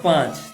5।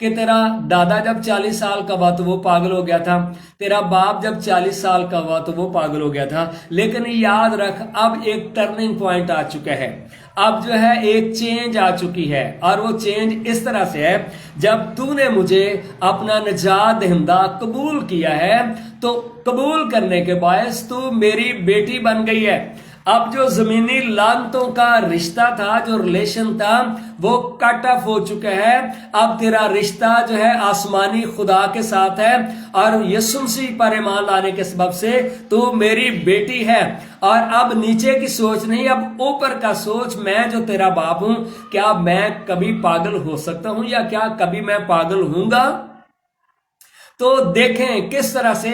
کہ تیرا دادا جب 40 سال کا ہوا تو وہ پاگل ہو گیا تھا، تیرا باپ جب 40 سال کا ہوا تو وہ پاگل ہو گیا تھا، لیکن یاد رکھ اب ایک ٹرننگ پوائنٹ آ چکا ہے، اب جو ہے ایک چینج آ چکی ہے، اور وہ چینج اس طرح سے ہے، جب تو نے مجھے اپنا نجات دہندہ قبول کیا ہے تو قبول کرنے کے باعث تو میری بیٹی بن گئی ہے۔ اب جو زمینی لعنتوں کا رشتہ تھا، جو ریلیشن تھا، وہ کٹ آف ہو چکا ہے، اب تیرا رشتہ جو ہے آسمانی خدا کے ساتھ ہے، اور یسوع مسیح پر ایمان لانے کے سبب سے تو میری بیٹی ہے، اور اب نیچے کی سوچ نہیں، اب اوپر کا سوچ، میں جو تیرا باپ ہوں، کیا میں کبھی پاگل ہو سکتا ہوں یا کیا کبھی میں پاگل ہوں گا؟ تو دیکھیں کس طرح سے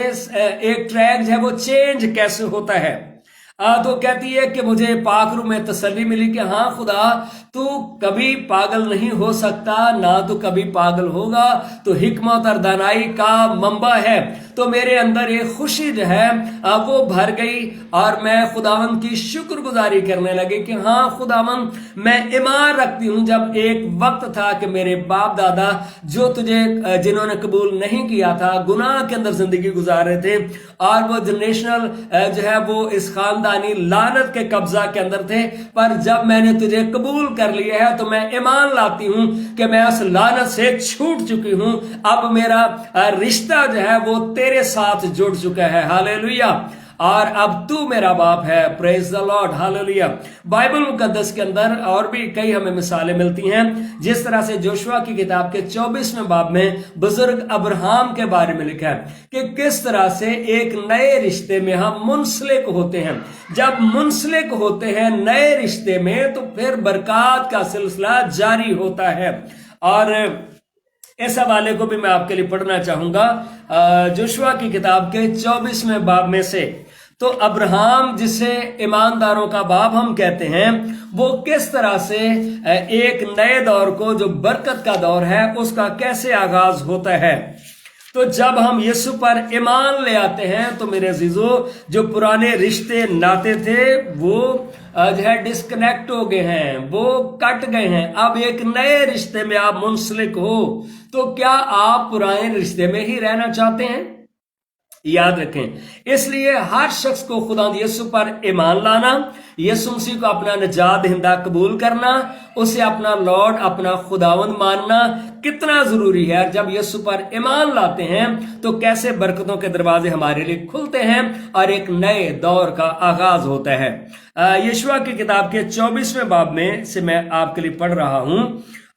ایک ٹریک جو ہے وہ چینج کیسے ہوتا ہے۔ تو کہتی ہے کہ مجھے پاک روح میں تسلی ملی کہ ہاں خدا تو کبھی پاگل نہیں ہو سکتا، نہ تو کبھی پاگل ہوگا، تو حکمت اور دانائی کا منبع ہے۔ تو میرے اندر ایک خوشی جو ہے وہ بھر گئی، اور میں خداوند کی شکر گزاری کرنے لگی کہ ہاں خداوند میں ایمان رکھتی ہوں، جب ایک وقت تھا کہ میرے باپ دادا جو تجھے جنہوں نے قبول نہیں کیا تھا گناہ کے اندر زندگی گزار رہے تھے، اور وہ جنریشنل جو ہے وہ اس خاندانی لعنت کے قبضہ کے اندر تھے، پر جب میں نے تجھے قبول کر لیا ہے تو میں ایمان لاتی ہوں کہ میں اس لعنت سے چھوٹ چکی ہوں، اب میرا رشتہ جو ہے وہ تیرے ساتھ جڑ چکا ہے، ہاللیلویہ، اور اب تو میرا باپ ہے، پریز دا لارڈ، ہاللیلویہ۔ بائبل مقدس کے اندر اور بھی کئی ہمیں مثالیں ملتی ہیں، جس طرح سے جوشوا کی کتاب کے 24ویں باب میں بزرگ ابراہم کے بارے میں لکھا ہے کہ کس طرح سے ایک نئے رشتے میں ہم منسلک ہوتے ہیں، جب منسلک ہوتے ہیں نئے رشتے میں تو پھر برکات کا سلسلہ جاری ہوتا ہے۔ اور اس حوالے کو بھی میں آپ کے لیے پڑھنا چاہوں گا جوشوا کی کتاب کے 24ویں باب میں سے۔ تو ابراہم جسے ایمانداروں کا باپ ہم کہتے ہیں، وہ کس طرح سے ایک نئے دور کو جو برکت کا دور ہے اس کا کیسے آغاز ہوتا ہے۔ تو جب ہم یسوع پر ایمان لے آتے ہیں تو میرے عزیزو جو پرانے رشتے ناتے تھے وہ جو ہے ڈسکنیکٹ ہو گئے ہیں، وہ کٹ گئے ہیں، اب ایک نئے رشتے میں آپ منسلک ہو۔ تو کیا آپ پرانے رشتے میں ہی رہنا چاہتے ہیں؟ یاد رکھیں، اس لیے ہر شخص کو خداوند یسوع پر ایمان لانا، یسوع مسیح کو اپنا نجات دہندہ قبول کرنا، اسے اپنا لارڈ، اپنا خداوند ماننا کتنا ضروری ہے۔ جب یسوع پر ایمان لاتے ہیں تو کیسے برکتوں کے دروازے ہمارے لیے کھلتے ہیں اور ایک نئے دور کا آغاز ہوتا ہے۔ یشوع کی کتاب کے 24ویں باب میں سے میں آپ کے لیے پڑھ رہا ہوں،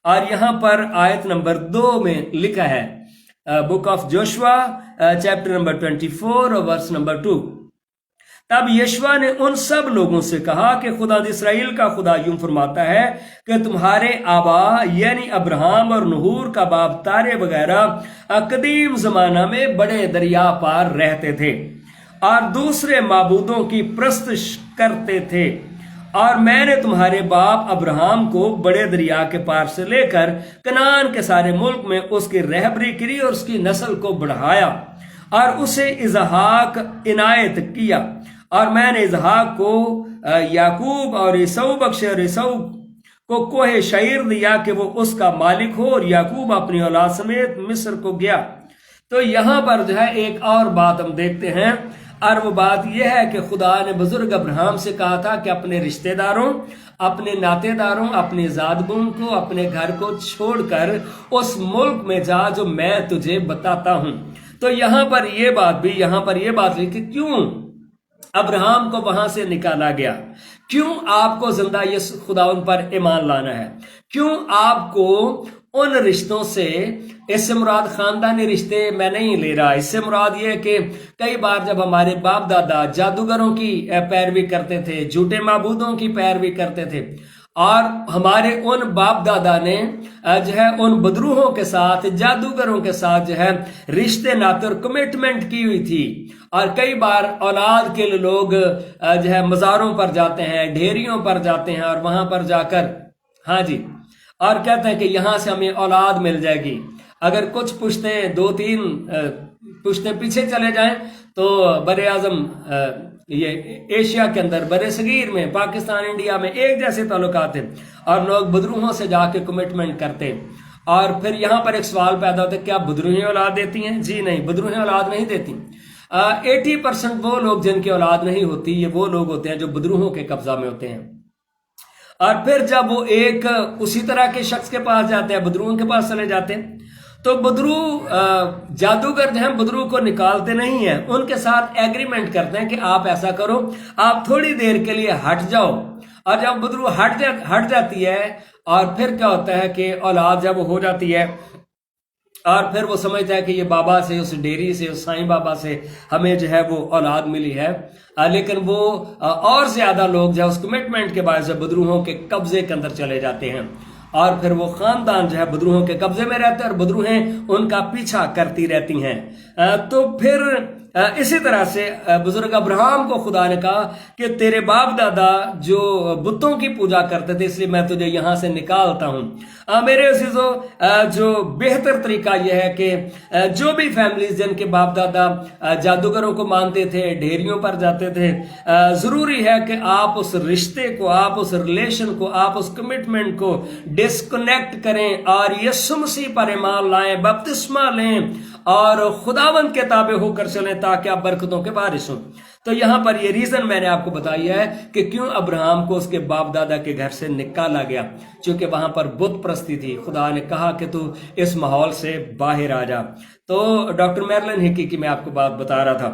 اور یہاں پر آیت نمبر 2 میں لکھا ہے، book of Joshua chapter number 24 اور ورس نمبر 2۔ تب یشوع نے ان سب لوگوں سے کہا کہ خدا اسرائیل کا خدا یوں فرماتا ہے کہ تمہارے آبا یعنی ابراہم اور نہور کا باپ تارے وغیرہ قدیم زمانہ میں بڑے دریا پار رہتے تھے اور دوسرے معبودوں کی پرستش کرتے تھے، اور میں نے تمہارے باپ ابراہم کو بڑے دریا کے پار سے لے کر کنعان کے سارے ملک میں اس کی رہبری کی اور اس کی نسل کو بڑھایا اور اسے اسحاق عنایت کیا، اور میں نے اسحاق کو یعقوب اور عیسو بخشے، اور عیسو کو کوہ شعیر دیا کہ وہ اس کا مالک ہو، اور یعقوب اپنی اولاد سمیت مصر کو گیا۔ تو یہاں پر جو ہے ایک اور بات ہم دیکھتے ہیں، اور وہ بات یہ ہے کہ خدا نے بزرگ ابراہم سے کہا تھا کہ اپنے رشتہ داروں، اپنے ناتے داروں، اپنے زادگوں کو، اپنے گھر کو چھوڑ کر اس ملک میں جا جو میں تجھے بتاتا ہوں۔ تو یہاں پر یہ بات کہ کیوں ابراہم کو وہاں سے نکالا گیا، کیوں آپ کو زندہ خدا ان پر ایمان لانا ہے، کیوں آپ کو ان رشتوں سے، اس سے مراد خاندانی رشتے میں نہیں لے رہا، اس سے مراد یہ ہے کہ کئی بار جب ہمارے باپ دادا جادوگروں کی پیروی کرتے تھے، جھوٹے معبودوں کی پیروی کرتے تھے، اور ہمارے ان باپ دادا نے جو ہے ان بدروہوں کے ساتھ، جادوگروں کے ساتھ جو ہے رشتے ناتے اور کمٹمنٹ کی ہوئی تھی، اور کئی بار اولاد کے لوگ جو ہے مزاروں پر جاتے ہیں، ڈھیریوں پر جاتے ہیں، اور وہاں پر جا کر ہاں جی اور کہتے ہیں کہ یہاں سے ہمیں اولاد مل جائے گی۔ اگر کچھ پشتیں 2-3 پشتیں پیچھے چلے جائیں تو بر اعظم یہ ایشیا کے اندر، بر صغیر میں، پاکستان انڈیا میں ایک جیسے تعلقات ہیں، اور لوگ بدروہوں سے جا کے کمٹمنٹ کرتے، اور پھر یہاں پر ایک سوال پیدا ہوتا ہے، کیا بدروہیں اولاد دیتی ہیں؟ جی نہیں، بدروہیں اولاد نہیں دیتی۔ 80% وہ لوگ جن کی اولاد نہیں ہوتی، یہ وہ لوگ ہوتے ہیں جو بدروہوں کے قبضہ میں ہوتے ہیں۔ اور پھر جب وہ ایک اسی طرح کے شخص کے پاس جاتے ہیں، بدروہوں کے پاس چلے جاتے ہیں، تو بدرو جادوگر جو ہیں بدرو کو نکالتے نہیں ہیں، ان کے ساتھ ایگریمنٹ کرتے ہیں کہ آپ ایسا کرو، آپ تھوڑی دیر کے لیے ہٹ جاؤ۔ اور جب بدرو ہٹ جاتی ہے، اور پھر کیا ہوتا ہے کہ اولاد جب ہو جاتی ہے، اور پھر وہ سمجھتا ہے کہ یہ بابا سے، اس ڈیری سے، اس سائیں بابا سے ہمیں جو ہے وہ اولاد ملی ہے، لیکن وہ اور زیادہ لوگ جو ہے اس کمٹمنٹ کے باعث بدروہوں کے قبضے کے اندر چلے جاتے ہیں، اور پھر وہ خاندان جو ہے بدروہوں کے قبضے میں رہتے ہیں، اور بدروہیں ان کا پیچھا کرتی رہتی ہیں۔ تو پھر اسی طرح سے بزرگ ابراہیم کو خدا نے کہا کہ تیرے باپ دادا جو بتوں کی پوجا کرتے تھے، اس لیے میں تجھے یہاں سے نکالتا ہوں۔ میرے عزیزو، جو بہتر طریقہ یہ ہے کہ جو بھی فیملیز جن کے باپ دادا جادوگروں کو مانتے تھے، ڈھیریوں پر جاتے تھے، ضروری ہے کہ آپ اس رشتے کو، آپ اس ریلیشن کو، آپ اس کمٹمنٹ کو ڈسکنیکٹ کریں اور یسوع مسیح پر ایمان لائیں، بپتسمہ لیں اور خداوند کے تابع ہو کر چلیں تاکہ آپ برکتوں کے وارث ہوں۔ تو یہاں پر یہ ریزن میں نے آپ کو بتائی ہے کہ کیوں ابراہیم کو اس کے باپ دادا کے گھر سے نکالا گیا، چونکہ وہاں پر بت پرستی تھی۔ خدا نے کہا کہ تو اس ماحول سے باہر آ جا۔ تو ڈاکٹر میرلن ہکی کی میں آپ کو بات بتا رہا تھا،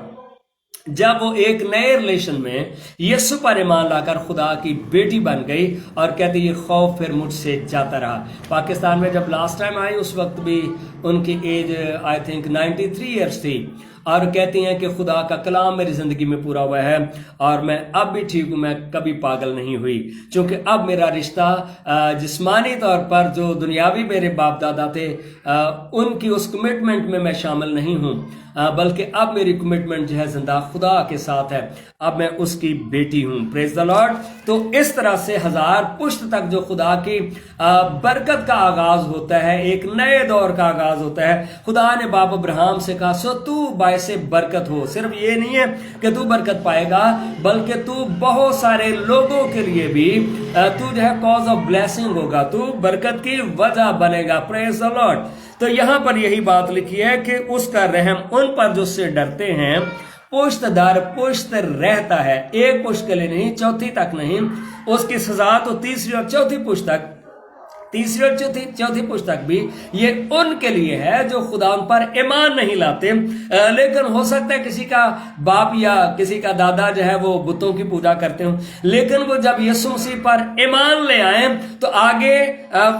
جب وہ ایک نئے ریلیشن میں یسوع پر ایمان لا کر خدا کی بیٹی بن گئی اور کہتی یہ خوف پھر مجھ سے جاتا رہا۔ پاکستان میں جب لاسٹ ٹائم آئی اس وقت بھی ان کی ایج آئی تھنک 93 ایئرس تھی، اور کہتی ہیں کہ خدا کا کلام میری زندگی میں پورا ہوا ہے اور میں اب بھی ٹھیک ہوں، میں کبھی پاگل نہیں ہوئی، چونکہ اب میرا رشتہ جسمانی طور پر جو دنیاوی میرے باپ دادا تھے ان کی اس کمٹمنٹ میں شامل نہیں ہوں، بلکہ اب میری کمٹمنٹ جو ہے زندہ خدا کے ساتھ ہے، اب میں اس کی بیٹی ہوں۔ پریز دی لارڈ۔ تو اس طرح سے 1000 پشت تک جو خدا کی برکت کا آغاز ہوتا ہے، ایک نئے دور کا آغاز ہوتا ہے۔ خدا نے باپ ابراہیم سے کہا سو تو باعث برکت ہو، صرف یہ نہیں ہے کہ تو برکت پائے گا بلکہ تو بہت سارے لوگوں کے لیے بھی تو جو ہے کاز آف بلیسنگ ہوگا، تو برکت کی وجہ بنے گا۔ پریز دی لارڈ۔ تو یہاں پر یہی بات لکھی ہے کہ اس کا رحم ان پر جو سے ڈرتے ہیں، پشت در پشت رہتا ہے، ایک پشت کے لیے نہیں، چوتھی تک نہیں، اس کی سزا تو تیسری اور چوتھی پشت تک، تیسری اور چوتھی پشت تک بھی یہ ان کے لیے ہے جو خدا ان پر ایمان نہیں لاتے۔ لیکن ہو سکتا ہے کسی کا باپ یا کسی کا دادا جو ہے وہ بتوں کی پوجا کرتے ہوں، لیکن وہ جب یسوع مسیح پر ایمان لے آئیں تو آگے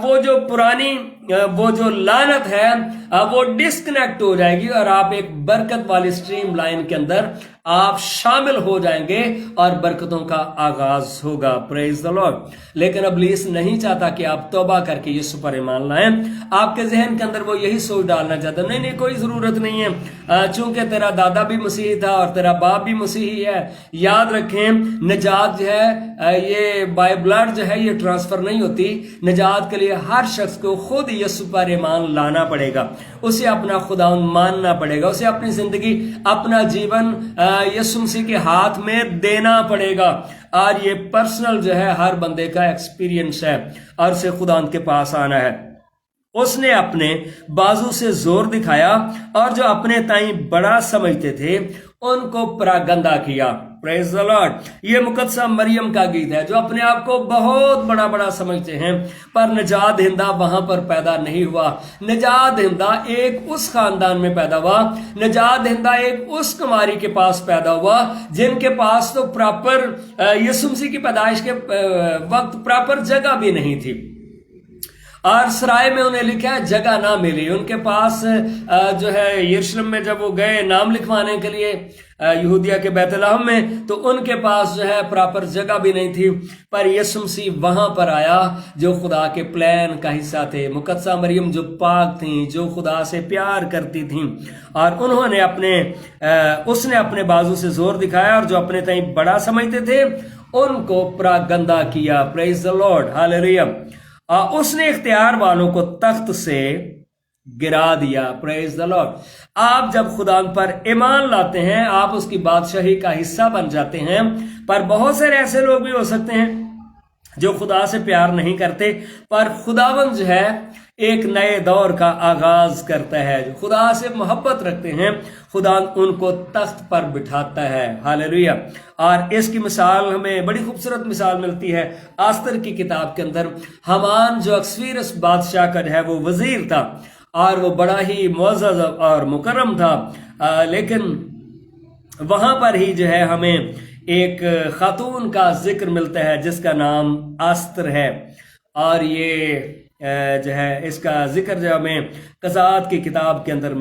وہ جو پرانی وہ جو لعنت ہے وہ ڈسکنیکٹ ہو جائے گی اور آپ ایک برکت والی سٹریم لائن کے اندر آپ شامل ہو جائیں گے اور برکتوں کا آغاز ہوگا۔ پریز دی لارڈ۔ لیکن ابلیس نہیں چاہتا کہ آپ توبہ کر کے یسوع پر ایمان لائیں۔ آپ کے ذہن کے اندر وہ یہی سوچ ڈالنا چاہتا ہے نہیں کوئی ضرورت نہیں ہے، چونکہ تیرا دادا بھی مسیحی تھا اور تیرا باپ بھی مسیحی ہے۔ یاد رکھیں نجات جو ہے یہ بائی بلڈ جو ہے یہ ٹرانسفر نہیں ہوتی، نجات کے لیے ہر شخص کو خود یسوع پر ایمان لانا پڑے گا، اسے اپنا خداوند ماننا پڑے گا، اسے اپنی زندگی اپنا جیون یسوع مسیح کے ہاتھ میں دینا پڑے گا، اور یہ پرسنل جو ہے ہر بندے کا ایکسپیرینس ہے، اور اسے خداوند کے پاس آنا ہے۔ اس نے اپنے بازو سے زور دکھایا اور جو اپنے تائیں بڑا سمجھتے تھے ان کو پراگندہ کیا۔ پریز دی لارڈ۔ یہ مقدسہ مریم کا گیت ہے جو اپنے آپ کو بہت بڑا سمجھتے ہیں، پر نجات دہندہ وہاں پر پیدا نہیں ہوا۔ نجات دہندہ ایک اس خاندان میں پیدا ہوا، نجات دہندہ ایک اس کماری کے پاس پیدا ہوا جن کے پاس تو پراپر یسوع مسیح کی پیدائش کے وقت پراپر جگہ بھی نہیں تھی، اور سرائے میں انہیں لکھا ہے جگہ نہ ملی۔ ان کے پاس جو ہے یروشلم میں جب وہ گئے نام لکھوانے کے لیے یہودیہ کے بیت لحم میں، تو ان کے پاس جو ہے پراپر جگہ بھی نہیں تھی، پر یسوع مسیح وہاں پر آیا جو خدا کے پلان کا حصہ تھے۔ مقدسہ مریم جو پاک تھیں، جو خدا سے پیار کرتی تھیں، اور انہوں نے اس نے اپنے بازو سے زور دکھایا اور جو اپنے تئیں بڑا سمجھتے تھے ان کو پراگندہ کیا۔ پریز دی لارڈ۔ ہاللیلویہ۔ اس نے اختیار والوں کو تخت سے گرا دیا۔ پریز دی لارڈ۔ آپ جب خدا پر ایمان لاتے ہیں آپ اس کی بادشاہی کا حصہ بن جاتے ہیں، پر بہت سے ایسے لوگ بھی ہو سکتے ہیں جو خدا سے پیار نہیں کرتے، پر خداوند جو ہے ایک نئے دور کا آغاز کرتا ہے۔ جو خدا سے محبت رکھتے ہیں، خدا ان کو تخت پر بٹھاتا ہے۔ ہاللیلویہ۔ اور اس کی مثال ہمیں بڑی خوبصورت مثال ملتی ہے آستر کی کتاب کے اندر۔ حامان جو اکسویرس بادشاہ کا جو ہے وہ وزیر تھا، اور وہ بڑا ہی معزز اور مکرم تھا، لیکن وہاں پر ہی جو ہے ہمیں ایک خاتون کا ذکر ملتا ہے جس کا نام آستر ہے، اور یہ جو ہے اس کا ذکر جو ہمیں قضاءات کی کتاب کے اندر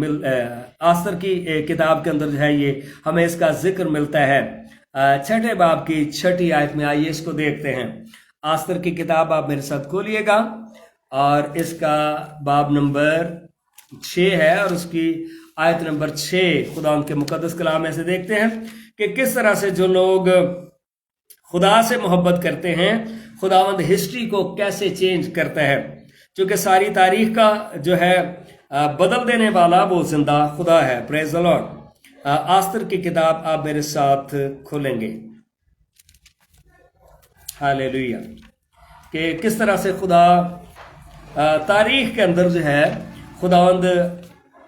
آستر کی کتاب کے اندر جو ہے یہ ہمیں اس کا ذکر ملتا ہے 6 باب کی 6 آیت میں۔ آئیے اس کو دیکھتے ہیں۔ آستر کی کتاب آپ میرے ساتھ کھولیے گا، اور اس کا باب نمبر 6 ہے، اور اس کی آیت نمبر 6 خدا ان کے مقدس کلام میں سے دیکھتے ہیں کہ کس طرح سے جو لوگ خدا سے محبت کرتے ہیں، خداوند ہسٹری کو کیسے چینج کرتا ہے، چونکہ ساری تاریخ کا جو ہے بدل دینے والا وہ زندہ خدا ہے۔ پریز دی لارڈ۔ آستر کی کتاب آپ میرے ساتھ کھولیں گے۔ ہاللیلویہ۔ کہ کس طرح سے خدا تاریخ کے اندر جو ہے خداوند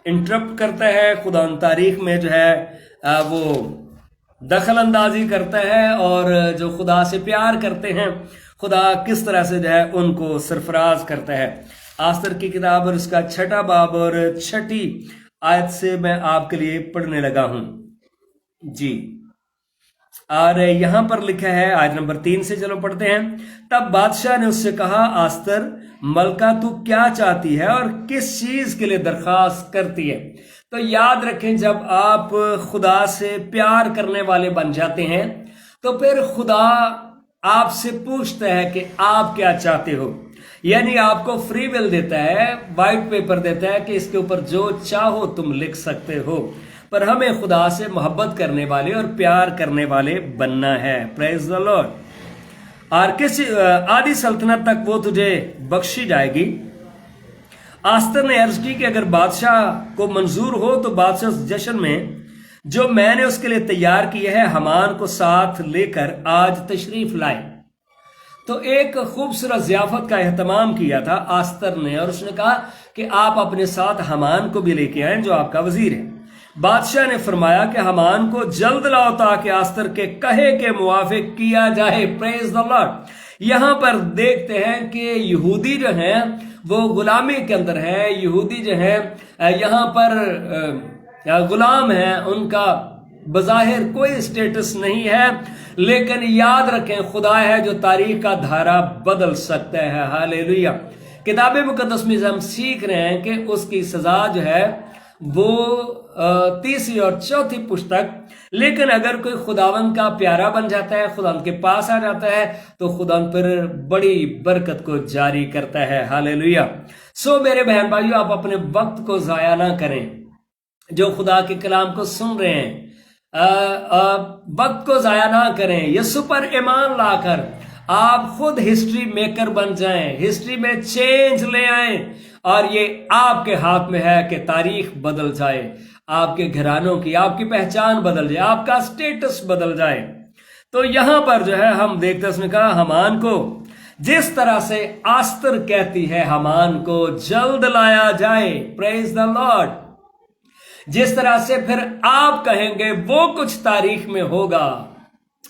انٹرپٹ کرتا ہے، خداوند تاریخ میں جو ہے وہ دخل اندازی کرتا ہے، اور جو خدا سے پیار کرتے ہیں خدا کس طرح سے جو ہے ان کو سرفراز کرتا ہے۔ آستر کی کتاب اور اس کا 6 باب اور 6 آیت سے میں آپ کے لیے پڑھنے لگا ہوں جی۔ اور یہاں پر لکھا ہے آیت نمبر 3 سے، چلو پڑھتے ہیں۔ تب بادشاہ نے اس سے کہا، آستر ملکہ تو کیا چاہتی ہے اور کس چیز کے لیے درخواست کرتی ہے؟ تو یاد رکھیں، جب آپ خدا سے پیار کرنے والے بن جاتے ہیں تو پھر خدا آپ سے پوچھتا ہے کہ آپ کیا چاہتے ہو، یعنی آپ کو فری ول دیتا ہے، وائٹ پیپر دیتا ہے کہ اس کے اوپر جو چاہو تم لکھ سکتے ہو، پر ہمیں خدا سے محبت کرنے والے اور پیار کرنے والے بننا ہے۔ پریز دی لارڈ۔ اور کس آدھی سلطنت تک وہ تجھے بخشی جائے گی؟ آستر نے عرض کی کہ اگر بادشاہ کو منظور ہو تو بادشاہ اس جشن میں جو میں نے اس کے لیے تیار کیا ہے حامان کو ساتھ لے کر آج تشریف لائے۔ تو ایک خوبصورت ضیافت کا اہتمام کیا تھا آستر نے، اور اس نے کہا کہ آپ اپنے ساتھ حامان کو بھی لے کے آئیں جو آپ کا وزیر ہے۔ بادشاہ نے فرمایا کہ حامان کو جلد لاؤ تاکہ آستر کے کہے کے موافق کیا جائے۔ پریز دی لارڈ۔ یہاں پر دیکھتے ہیں کہ یہودی جو ہیں وہ غلامی کے اندر ہیں، یہودی جو ہیں یہاں پر غلام ہیں، ان کا بظاہر کوئی سٹیٹس نہیں ہے، لیکن یاد رکھیں خدا ہے جو تاریخ کا دھارا بدل سکتا ہے۔ ہاللیلویہ۔ کتاب مقدس میں ہم سیکھ رہے ہیں کہ اس کی سزا جو ہے وہ 3 اور 4 پشت تک، لیکن اگر کوئی خداوند کا پیارا بن جاتا ہے، خداوند کے پاس آ جاتا ہے، تو خداوند پر بڑی برکت کو جاری کرتا ہے۔ ہاللیلویہ۔ سو میرے بہن بھائیو، آپ اپنے وقت کو ضائع نہ کریں، جو خدا کے کلام کو سن رہے ہیں وقت کو ضائع نہ کریں، یسوع پر ایمان لا کر آپ خود ہسٹری میکر بن جائیں، ہسٹری میں چینج لے آئیں، اور یہ آپ کے ہاتھ میں ہے کہ تاریخ بدل جائے، آپ کے گھرانوں کی، آپ کی پہچان بدل جائے، آپ کا سٹیٹس بدل جائے۔ تو یہاں پر جو ہے ہم دیکھتے ہیں، اس نے کہا حامان کو جس طرح سے آستر کہتی ہے حامان کو جلد لایا جائے۔ پریز دی لارڈ۔ جس طرح سے پھر آپ کہیں گے وہ کچھ تاریخ میں ہوگا۔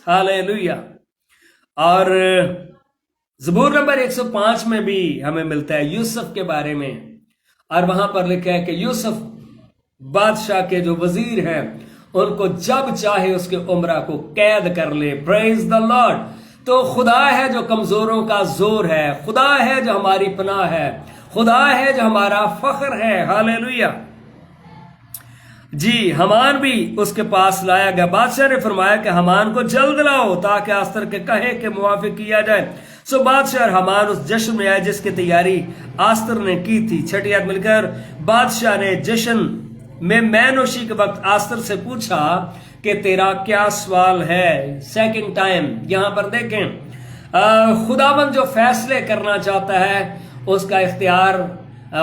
ہاللیلویہ۔ اور زبور نمبر 105 میں بھی ہمیں ملتا ہے یوسف کے بارے میں، اور وہاں پر لکھا ہے کہ یوسف بادشاہ کے جو وزیر ہیں ان کو جب چاہے اس کے عمرہ کو قید کر لے۔ پریز دی لارڈ۔ تو خدا ہے جو کمزوروں کا زور ہے، خدا ہے جو ہماری پناہ ہے، خدا ہے جو ہمارا فخر ہے۔ ہاللیلویہ۔ جی، حامان بھی اس کے پاس لایا گیا۔ بادشاہ نے فرمایا کہ حامان کو جلد لاؤ تاکہ آستر کے کہے کے موافق کیا جائے۔ سو بادشاہ اور حامان اس جشن میں آئے جس کی تیاری آستر نے کی تھی۔ 6 آیت مل کر بادشاہ نے جشن میں نوشی کے وقت آستر سے پوچھا کہ تیرا کیا سوال ہے۔ سیکنڈ ٹائم یہاں پر دیکھیں، خداوند جو فیصلے کرنا چاہتا ہے اس کا اختیار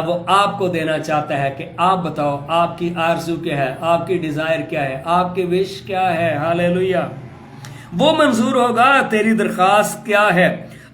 وہ آپ کو دینا چاہتا ہے کہ آپ بتاؤ آپ کی آرزو کیا ہے، آپ کی ڈیزائر کیا ہے، آپ کی وش کیا ہے۔ ہاللیلویہ۔ وہ منظور ہوگا، تیری درخواست کیا ہے؟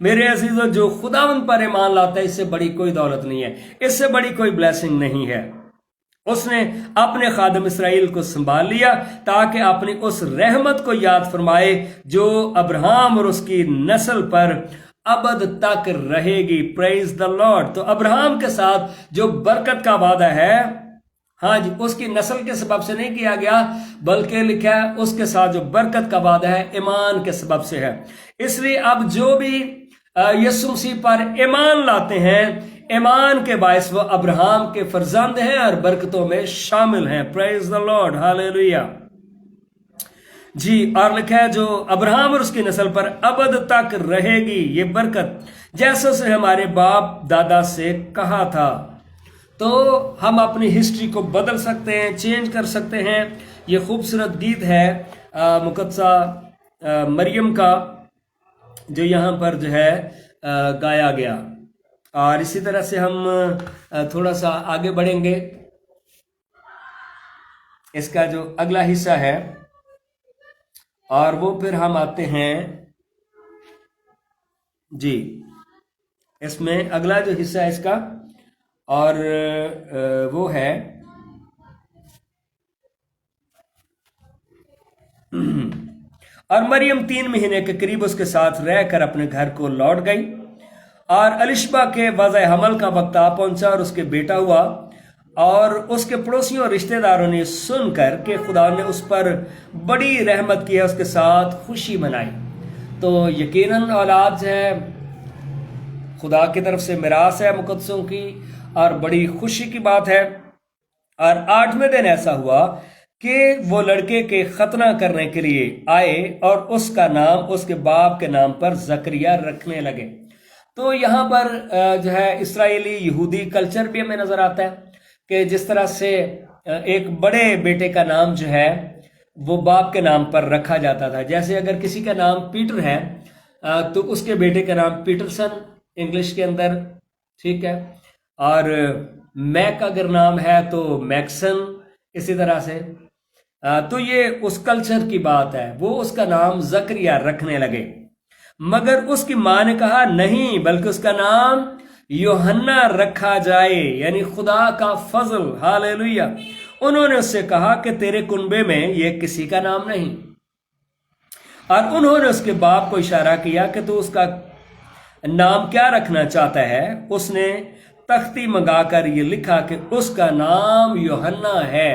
میرے عزیزوں جو خداوند پر ایمان لاتا ہے اس سے بڑی کوئی دولت نہیں ہے، اس سے بڑی کوئی بلیسنگ نہیں ہے۔ اس نے اپنے خادم اسرائیل کو سنبھال لیا تاکہ اپنی اس رحمت کو یاد فرمائے جو ابراہم اور اس کی نسل پر ابد تک رہے گی۔ پریز دا لارڈ۔ تو ابراہم کے ساتھ جو برکت کا وعدہ ہے، ہاں جی، اس کی نسل کے سبب سے نہیں کیا گیا، بلکہ لکھا ہے اس کے ساتھ جو برکت کا وعدہ ہے ایمان کے سبب سے ہے۔ اس لیے اب جو بھی یسوع مسیح پر ایمان لاتے ہیں، ایمان کے باعث وہ ابراہم کے فرزند ہیں اور برکتوں میں شامل ہیں۔ پریز دا لارڈ، ہاللیلویہ۔ جی، اور لکھا ہے جو ابراہم اور اس کی نسل پر ابد تک رہے گی یہ برکت، جیسے اس نے ہمارے باپ دادا سے کہا تھا۔ تو ہم اپنی ہسٹری کو بدل سکتے ہیں، چینج کر سکتے ہیں۔ یہ خوبصورت گیت ہے مقدسہ مریم کا جو یہاں پر جو ہے گایا گیا، اور اسی طرح سے ہم تھوڑا سا آگے بڑھیں گے۔ اس کا جو اگلا حصہ ہے اور وہ پھر ہم آتے ہیں، جی اس میں اگلا جو حصہ ہے اس کا، اور وہ ہے اور مریم 3 مہینے کے قریب اس کے ساتھ رہ کر اپنے گھر کو لوٹ گئی، اور الشبہ کے وضع حمل کا وقت آ پہنچا اور اس کے بیٹا ہوا، اور اس کے پڑوسیوں اور رشتہ داروں نے سن کر کہ خدا نے اس پر بڑی رحمت کی ہے اس کے ساتھ خوشی منائی۔ تو یقیناً اولاد جو ہے خدا کی طرف سے میراث ہے مقدسوں کی، اور بڑی خوشی کی بات ہے۔ اور 8ویں دن ایسا ہوا کہ وہ لڑکے کے ختنہ کرنے کے لیے آئے اور اس کا نام اس کے باپ کے نام پر زکریا رکھنے لگے۔ تو یہاں پر جو ہے اسرائیلی یہودی کلچر بھی ہمیں نظر آتا ہے کہ جس طرح سے ایک بڑے بیٹے کا نام جو ہے وہ باپ کے نام پر رکھا جاتا تھا۔ جیسے اگر کسی کا نام پیٹر ہے تو اس کے بیٹے کا نام پیٹرسن انگلش کے اندر، ٹھیک ہے، اور میک اگر نام ہے تو میکسن، اسی طرح سے۔ تو یہ اس کلچر کی بات ہے، وہ اس کا نام زکریا رکھنے لگے، مگر اس کی ماں نے کہا نہیں، بلکہ اس کا نام یوحنا رکھا جائے، یعنی خدا کا فضل۔ ہاللیلویہ۔ انہوں نے اس سے کہا کہ تیرے کنبے میں یہ کسی کا نام نہیں، اور انہوں نے اس کے باپ کو اشارہ کیا کہ تو اس کا نام کیا رکھنا چاہتا ہے۔ اس نے تختی منگا کر یہ لکھا کہ اس کا نام یوحنا ہے،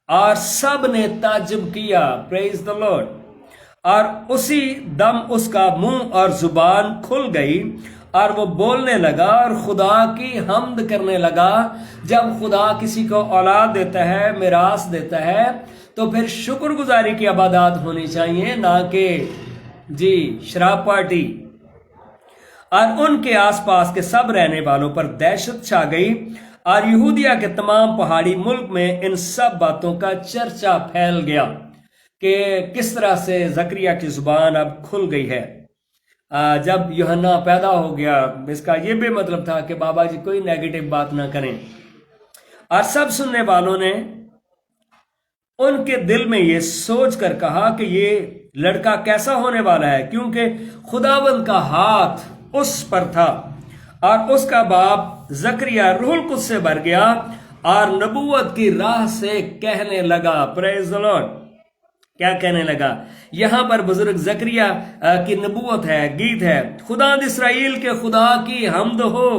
اور سب نے تعجب کیا۔ پریز دا لارڈ۔ اور اسی دم اس کا منہ اور زبان کھل گئی اور وہ بولنے لگا اور خدا کی حمد کرنے لگا۔ جب خدا کسی کو اولاد دیتا ہے، میراث دیتا ہے، تو پھر شکر گزاری کی عبادات ہونی چاہیے، نہ کہ جی شراب پارٹی۔ اور ان کے آس پاس کے سب رہنے والوں پر دہشت چھا گئی، اور یہودیہ کے تمام پہاڑی ملک میں ان سب باتوں کا چرچا پھیل گیا کہ کس طرح سے زکریا کی زبان اب کھل گئی ہے۔ جب یوحنا پیدا ہو گیا، اس کا یہ بھی مطلب تھا کہ بابا جی کوئی نیگیٹو بات نہ کریں، اور سب سننے والوں نے ان کے دل میں یہ سوچ کر کہا کہ یہ لڑکا کیسا ہونے والا ہے، کیونکہ خداوند کا ہاتھ اس پر تھا۔ اور اس کا باپ زکریا روح القدس سے بھر گیا اور نبوت کی راہ سے کہنے لگا۔ پریز دی لارڈ۔ کیا کہنے لگا؟ یہاں پر بزرگ زکریا کی نبوت ہے، گیت ہے، خداوند اسرائیل کے خدا کی حمد ہو،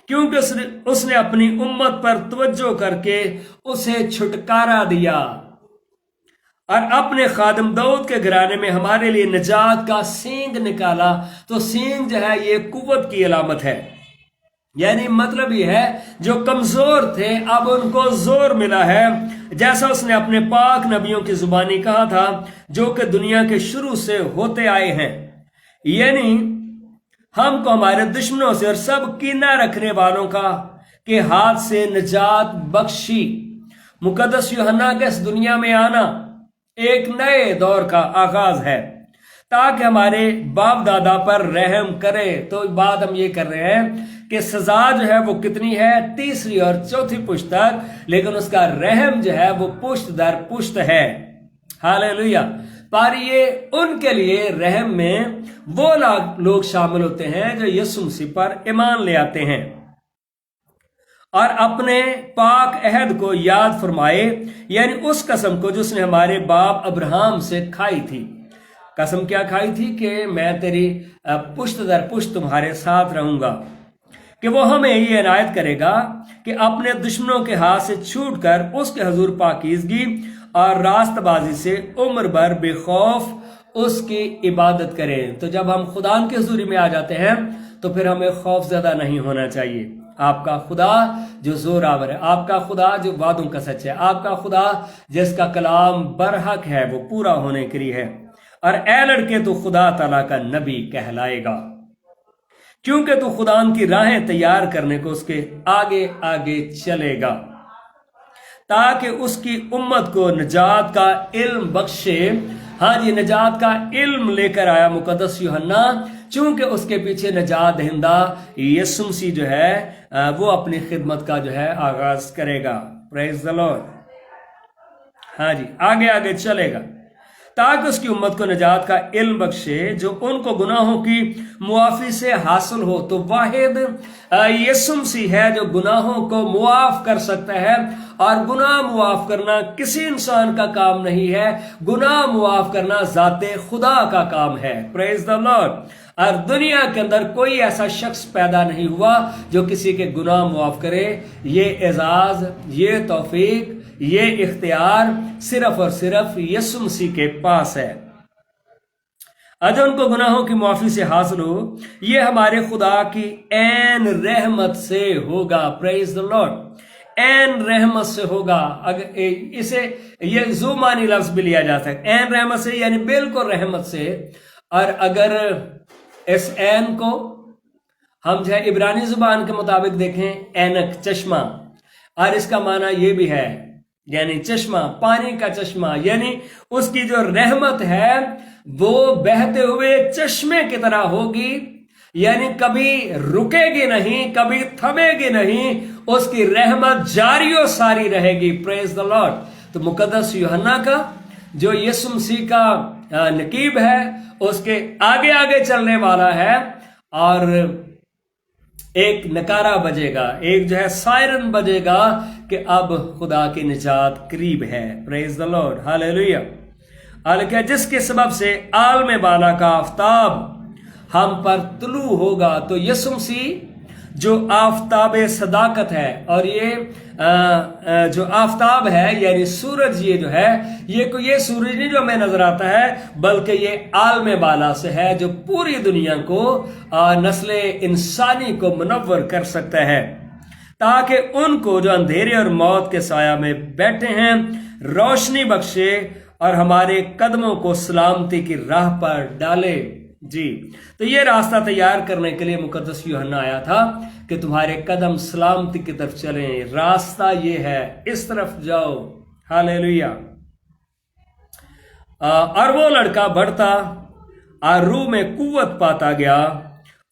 کیونکہ اس نے اپنی امت پر توجہ کر کے اسے چھٹکارا دیا اور اپنے خادم داؤد کے گھرانے میں ہمارے لیے نجات کا سینگ نکالا۔ تو سینگ جو ہے یہ قوت کی علامت ہے، یعنی مطلب یہ ہے جو کمزور تھے اب ان کو زور ملا ہے، جیسا اس نے اپنے پاک نبیوں کی زبانی کہا تھا جو کہ دنیا کے شروع سے ہوتے آئے ہیں، یعنی ہم کو ہمارے دشمنوں سے اور سب کینہ رکھنے والوں کا کے ہاتھ سے نجات بخشی۔ مقدس یوحنا کے اس دنیا میں آنا ایک نئے دور کا آغاز ہے تاکہ ہمارے باپ دادا پر رحم کرے۔ تو بات ہم یہ کر رہے ہیں کہ سزا جو ہے وہ کتنی ہے، 3 اور 4 پشت تک، لیکن اس کا رحم جو ہے وہ پشت در پشت ہے۔ ہاللیلویہ۔ پر یہ ان کے لیے رحم میں وہ لوگ شامل ہوتے ہیں جو یسوع مسیح پر ایمان لے آتے ہیں اور اپنے پاک عہد کو یاد فرمائے، یعنی اس قسم کو جو اس نے ہمارے باپ ابراہم سے کھائی تھی۔ قسم کیا کھائی تھی؟ کہ میں تیری پشت در پشت تمہارے ساتھ رہوں گا، کہ وہ ہمیں یہ عنایت کرے گا کہ اپنے دشمنوں کے ہاتھ سے چھوٹ کر اس کے حضور پاکیزگی اور راست بازی سے عمر بھر بے خوف اس کی عبادت کریں۔ تو جب ہم خدا کی حضوری میں آ جاتے ہیں تو پھر ہمیں خوف زدہ نہیں ہونا چاہیے۔ آپ کا خدا جو زور آور ہے، آپ کا خدا جو وعدوں کا سچ ہے، آپ کا خدا جس کا کلام برحق ہے، وہ پورا ہونے کے لیے ہے۔ اور اے لڑکے، تو خدا تعالیٰ کا نبی کہلائے گا، کیونکہ تو خدا کی راہیں تیار کرنے کو اس کے آگے آگے چلے گا، تاکہ اس کی امت کو نجات کا علم بخشے۔ ہاں جی، نجات کا علم لے کر آیا مقدس یوحنا، چونکہ اس کے پیچھے نجات دہندہ یسوع مسیح جو ہے وہ اپنی خدمت کا جو ہے آغاز کرے گا۔ پریز دی لارڈ۔ ہاں جی، آگے آگے چلے گا تاکہ اس کی امت کو نجات کا علم بخشے جو ان کو گناہوں کی معافی سے حاصل ہو۔ تو واحد یسوع مسیح ہے جو گناہوں کو معاف کر سکتا ہے، اور گناہ معاف کرنا کسی انسان کا کام نہیں ہے، گناہ معاف کرنا ذات خدا کا کام ہے۔ پریز دی لارڈ۔ اور دنیا کے اندر کوئی ایسا شخص پیدا نہیں ہوا جو کسی کے گناہ معاف کرے۔ یہ اعزاز، یہ توفیق، یہ اختیار صرف اور صرف یسوع مسیح کے پاس ہے۔ اگر ان کو گناہوں کی معافی سے حاصل ہو، یہ ہمارے خدا کی عین رحمت سے ہوگا۔ پریز دی لارڈ۔ عین رحمت سے ہوگا۔ اگر اسے یہ ذو معنی لفظ بھی لیا جاتا ہے، عین رحمت سے یعنی بالکل رحمت سے۔ اور اگر اس عین کو ہم جو ہے عبرانی زبان کے مطابق دیکھیں، اینک چشمہ، اور اس کا معنی یہ بھی ہے یعنی چشمہ، پانی کا چشمہ، یعنی اس کی جو رحمت ہے وہ بہتے ہوئے چشمے کی طرح ہوگی، یعنی کبھی رکے گی نہیں، کبھی تھمے گی نہیں، اس کی رحمت جاری و ساری رہے گی۔ پریز دی لارڈ۔ تو مقدس یوحنا کا جو یسوع مسیح کا نقیب ہے، اس کے آگے آگے چلنے والا ہے، اور ایک نکارہ بجے گا، ایک جو ہے سائرن بجے گا کہ اب خدا کی نجات قریب ہے۔ پریز دی لارڈ۔ ہاللیلویہ۔ حالانکہ جس کے سبب سے عالم بالا کا آفتاب ہم پر طلوع ہوگا۔ تو یسوع مسیح جو آفتاب صداقت ہے، اور یہ جو آفتاب ہے یعنی سورج، یہ جو ہے یہ سورج نہیں جو ہمیں نظر آتا ہے، بلکہ یہ عالم بالا سے ہے جو پوری دنیا کو، نسل انسانی کو منور کر سکتا ہے، تاکہ ان کو جو اندھیرے اور موت کے سایہ میں بیٹھے ہیں روشنی بخشے اور ہمارے قدموں کو سلامتی کی راہ پر ڈالے۔ جی، تو یہ راستہ تیار کرنے کے لیے مقدس یوحنا آیا تھا کہ تمہارے قدم سلامتی کی طرف چلیں۔ راستہ یہ ہے، اس طرف جاؤ۔ ہاللیلویہ۔ اور وہ لڑکا بڑھتا اور روح میں قوت پاتا گیا،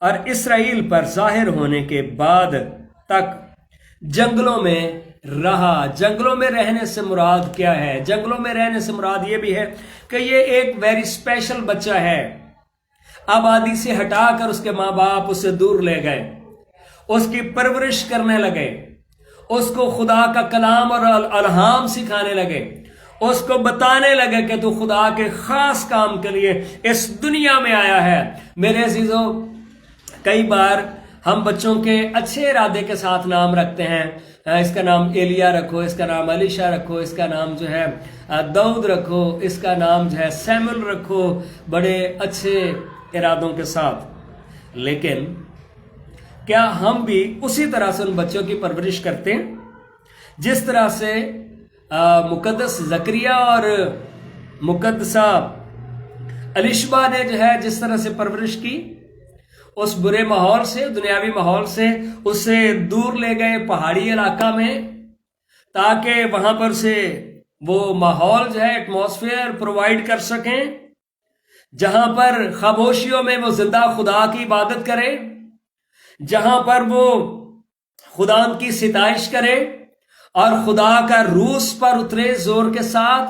اور اسرائیل پر ظاہر ہونے کے بعد تک جنگلوں میں رہا۔ جنگلوں میں رہنے سے مراد کیا ہے؟ جنگلوں میں رہنے سے مراد یہ بھی ہے کہ یہ ایک ویری اسپیشل بچہ ہے۔ آبادی سے ہٹا کر اس کے ماں باپ اسے دور لے گئے، اس کی پرورش کرنے لگے، اس کو خدا کا کلام اور الہام سکھانے لگے، اس کو بتانے لگے کہ تو خدا کے خاص کام کے لیے اس دنیا میں آیا ہے۔ میرے عزیزو، کئی بار ہم بچوں کے اچھے ارادے کے ساتھ نام رکھتے ہیں، اس کا نام ایلیا رکھو، اس کا نام الیشا رکھو، اس کا نام جو ہے داؤد رکھو، اس کا نام جو ہے سیمول رکھو، بڑے اچھے ارادوں کے ساتھ۔ لیکن کیا ہم بھی اسی طرح سے ان بچوں کی پرورش کرتے ہیں جس طرح سے مقدس زکریا اور مقدسہ الیشبا نے جو ہے جس طرح سے پرورش کی؟ اس برے ماحول سے، دنیاوی ماحول سے اسے دور لے گئے پہاڑی علاقہ میں، تاکہ وہاں پر سے وہ ماحول جو ہے ایٹماسفیئر پرووائڈ کر سکیں جہاں پر خاموشیوں میں وہ زندہ خدا کی عبادت کرے، جہاں پر وہ خدا کی ستائش کرے اور خدا کا روح پر اترے زور کے ساتھ،